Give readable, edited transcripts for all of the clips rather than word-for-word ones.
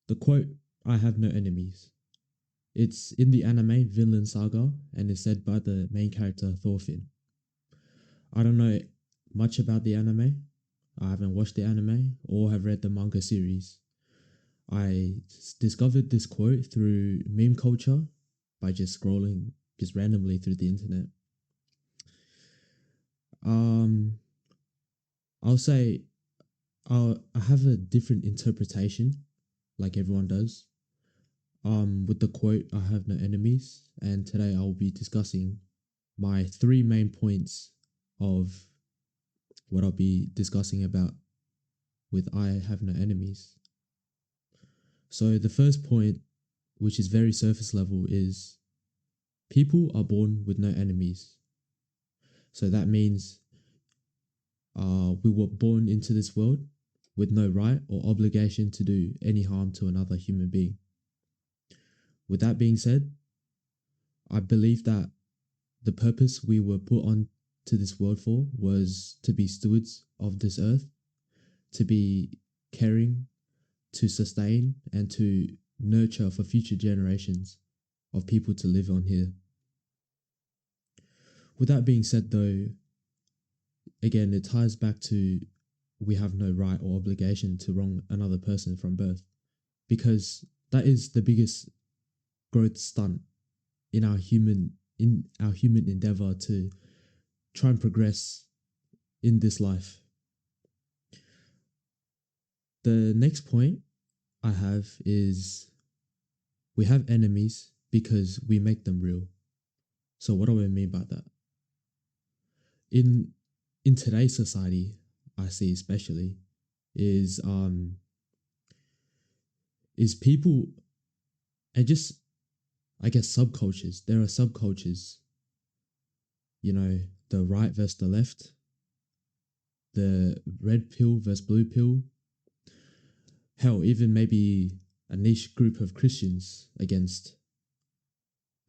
The quote, I have no enemies. It's in the anime Vinland Saga and is said by the main character Thorfinn. I don't know much about the anime. I haven't watched the anime or have read the manga series. Discovered this quote through meme culture by just scrolling just randomly through the internet. Um, I'll say I have a different interpretation, like everyone does. With the quote, I have no enemies, and today I'll be discussing my three main points of what I'll be discussing about with I have no enemies. So the first point, which is very surface level, is people are born with no enemies. So that means we were born into this world with no right or obligation to do any harm to another human being. With that being said, I believe that the purpose we were put on to this world for was to be stewards of this earth, to be caring, to sustain, and to nurture for future generations of people to live on here. With that being said, though, again, it ties back to we have no right or obligation to wrong another person from birth, because that is the biggest growth stunt in our human endeavor to try and progress in this life. The next point I have is we have enemies because we make them real. So what do I mean by that? In today's society, I see especially is people and just I guess subcultures. There are subcultures. You know, the right versus the left, the red pill versus blue pill. Hell, even maybe a niche group of Christians against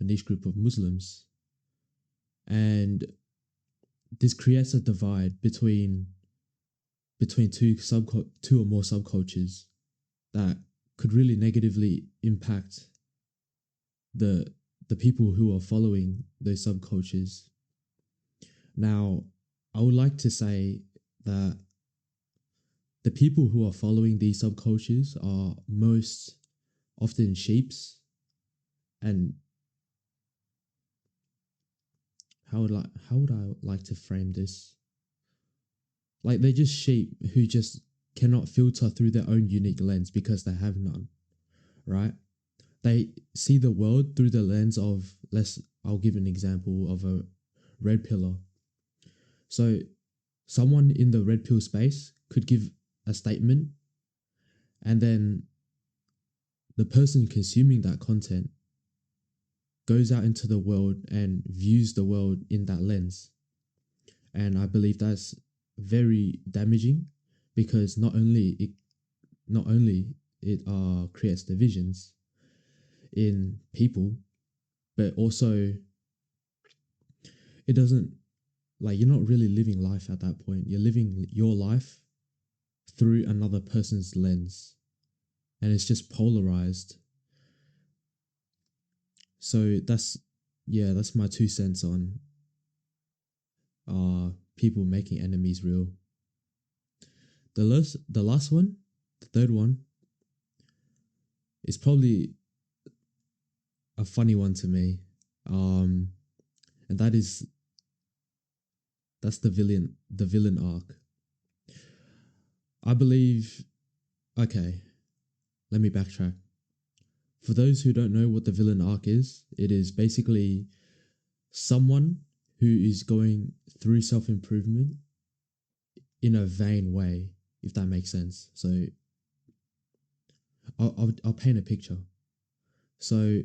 a niche group of Muslims. And this creates a divide between two or more subcultures that could really negatively impact the people who are following those subcultures. Now, I would like to say that the people who are following these subcultures are most often sheeps, and how would I like to frame this? Like they're just sheep who just cannot filter through their own unique lens because they have none, right? They see the world through the lens of I'll give an example of a red pillar. So someone in the red pill space could give a statement, and then the person consuming that content goes out into the world and views the world in that lens. And I believe that's very damaging because not only it creates divisions in people, but also it doesn't, like, you're not really living life at that point. You're living your life through another person's lens, and it's just polarized. So that's my 2 cents on people making enemies real. The last one, the third one, is probably a funny one to me. And that's the villain arc. I believe, okay, let me backtrack. For those who don't know what the villain arc is, it is basically someone who is going through self-improvement in a vain way, if that makes sense. So I'll paint a picture. So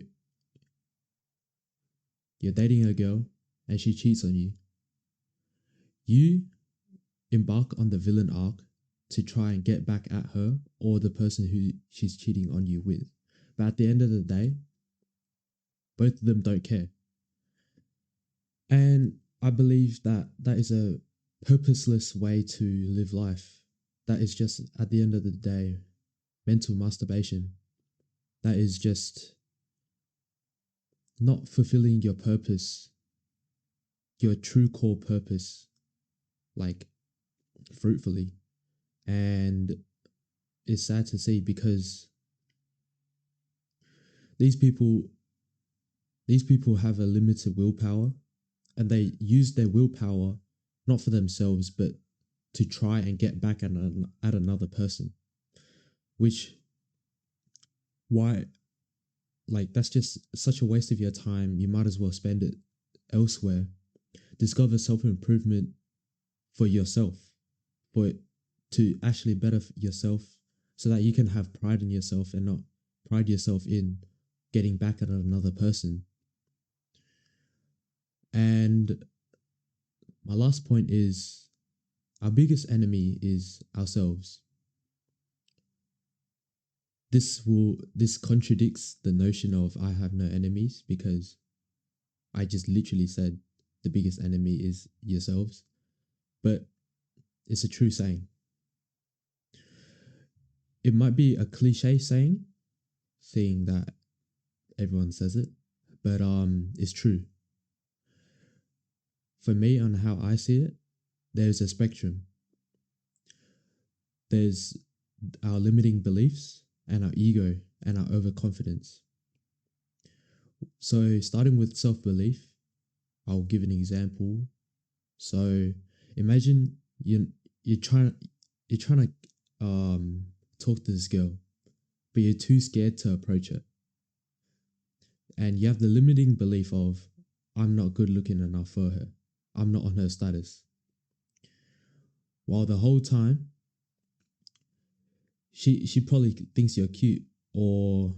you're dating a girl and she cheats on you. You embark on the villain arc to try and get back at her or the person who she's cheating on you with. But at the end of the day, both of them don't care. And I believe that is a purposeless way to live life. That is just, at the end of the day, mental masturbation. that is just not fulfilling your purpose, your true core purpose, like fruitfully. And it's sad to see because these people these people have a limited willpower, and they use their willpower not for themselves but to try and get back at another person, which why, like, that's just such a waste of your time. You might as well spend it elsewhere. Discover self-improvement for yourself, for it to actually better yourself, so that you can have pride in yourself and not pride yourself in getting back at another person. And my last point is, our biggest enemy is ourselves. This contradicts the notion of I have no enemies, because I just literally said the biggest enemy is yourselves. But it's a true saying. It might be a cliche saying, seeing that everyone says it, but it's true. For me, on how I see it, there's a spectrum. There's our limiting beliefs and our ego and our overconfidence. So starting with self-belief, I'll give an example. So imagine you're trying to talk to this girl, but you're too scared to approach her. And you have the limiting belief of, I'm not good looking enough for her. I'm not on her status. While the whole time, she probably thinks you're cute, or,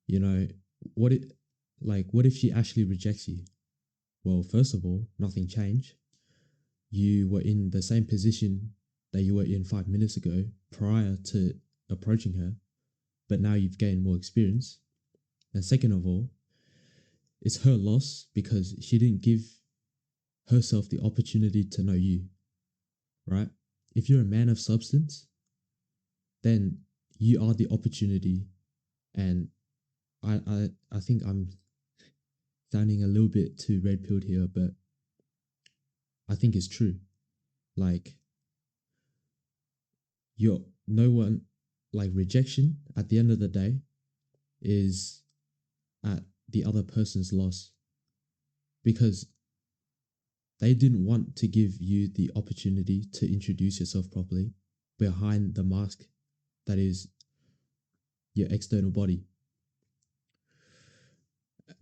you know, what if she actually rejects you? Well, first of all, nothing changed. You were in the same position that you were in 5 minutes ago prior to approaching her, but now you've gained more experience. And second of all, it's her loss because she didn't give herself the opportunity to know you, right? If you're a man of substance, then you are the opportunity. And I think I'm sounding a little bit too red-pilled here, but I think it's true. Like, you're no one, like, rejection at the end of the day is at the other person's loss, because they didn't want to give you the opportunity to introduce yourself properly behind the mask that is your external body.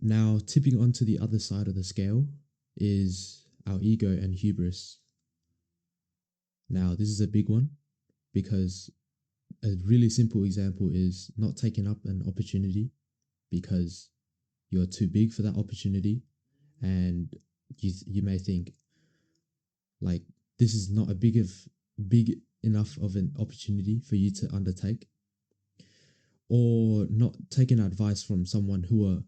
Now, tipping onto the other side of the scale is our ego and hubris. Now, this is a big one, because a really simple example is not taking up an opportunity because you're too big for that opportunity, and you may think, like, this is not a big enough of an opportunity for you to undertake, or not taking advice from someone who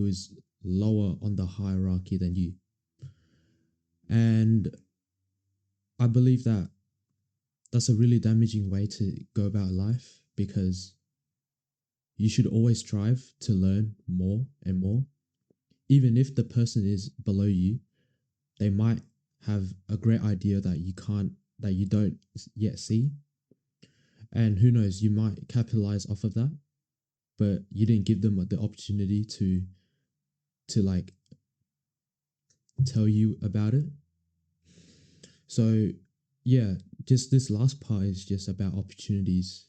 is lower on the hierarchy than you. And I believe that that's a really damaging way to go about life, because you should always strive to learn more and more. Even if the person is below you, they might have a great idea that you don't yet see. And who knows, you might capitalize off of that, but you didn't give them the opportunity to like tell you about it. So yeah, just this last part is just about opportunities.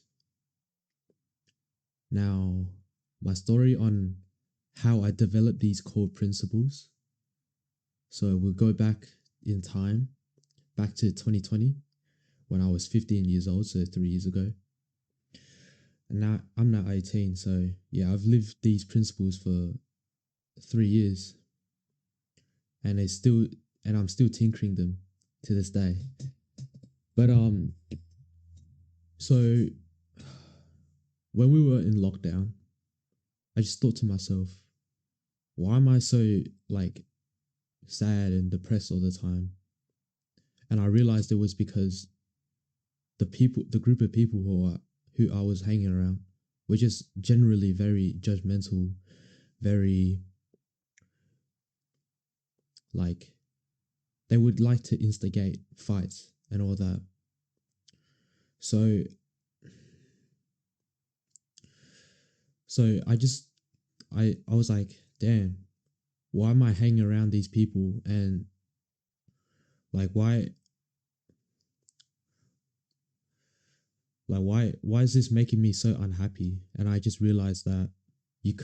Now, my story on how I developed these core principles. So we'll go back in time, back to 2020, when I was 15 years old, so 3 years ago. And now I'm now 18, so yeah, I've lived these principles for 3 years, and I'm still tinkering them to this day. But so when we were in lockdown, I just thought to myself, why am I so, like, sad and depressed all the time? And I realized it was because the group of people who I was hanging around We're just generally very judgmental, very like they would like to instigate fights and all that. So I was like, damn, why am I hanging around these people, and like why is this making me so unhappy? And I just realized that you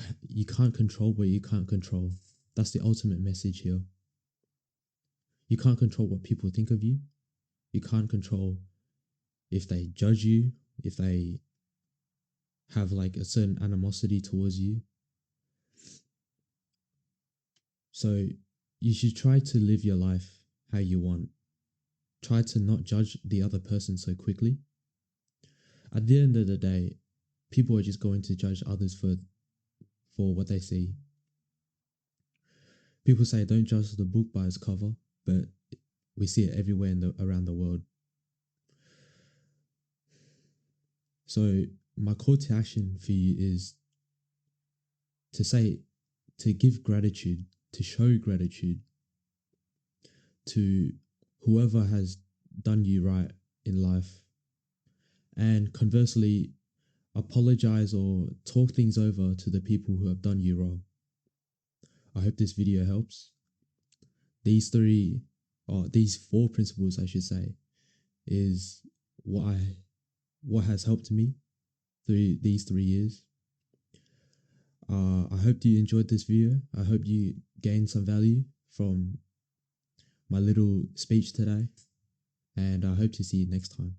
can't control what you can't control. That's the ultimate message here. You can't control what people think of you. You can't control if they judge you, if they have like a certain animosity towards you. So you should try to live your life how you want. Try to not judge the other person so quickly. At the end of the day, people are just going to judge others for what they see. People say don't judge the book by its cover, but we see it everywhere around the world. So my call to action for you is to give gratitude, to show gratitude to whoever has done you right in life, and conversely, apologize or talk things over to the people who have done you wrong. I hope this video helps. These these four principles, I should say, is what has helped me through these 3 years. I hope you enjoyed this video. I hope you gained some value from my little speech today, and I hope to see you next time.